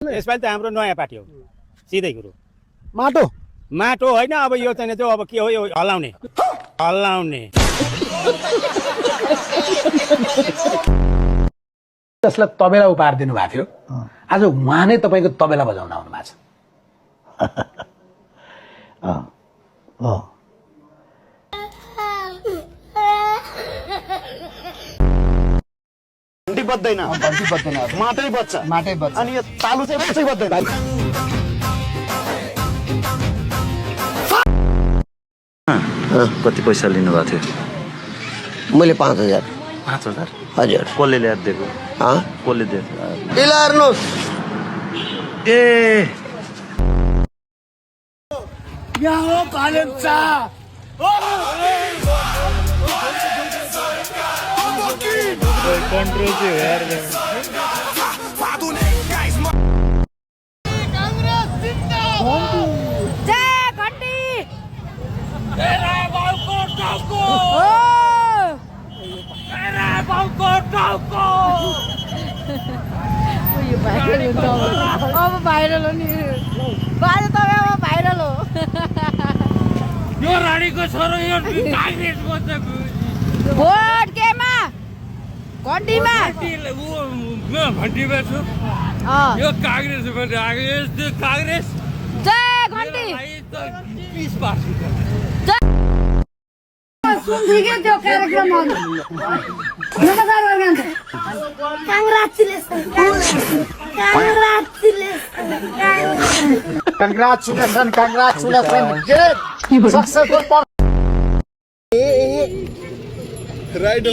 यसपालि त हाम्रो नयाँ पार्टी हो सिधै कुरो माटो माटो होइन अब यो चाहिँ त्यो अब के हो यो हल्लाउने जसलाई तबेला उपहार दिनुभएको थियो आज उहाँ नै तपाईँको तबेला बजाउन आउनु भएको छ घन्टी बज्दैन माटै बज्छ अनि यो तालु चाहिँ बज्छै बज्दैन कति पैसा लिनुभएको थियो मैले 5000 5000 हजुर कसले ल्याएर दिएको कसले दिएको यसलाई हेर्नुहोस् ए यहाँ हो कालेम्चा अब भाइरल हो नि बाजे तपाईँ अब भाइरल हो यो रानीको छोरो यो काङ्ग्रेस बन्छ भोट केमा घन्टीमा घन्टीमा छु यो काङ्ग्रेस काङ्ग्रेस जय घन्टी सुन्थ्यो त्यो कार्यक्रमहरू Congratulations. Successful. राइट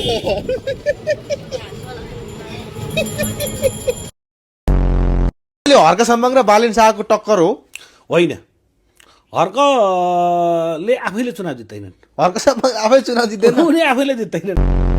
हर्क सम्बङ र बालिन शाहको टक्कर हो होइन हर्कले आफैले चुनाव जित्दैनन् हर्क सम्बङ आफै चुनाव जित्दैन उनी आफैले जित्दैनन्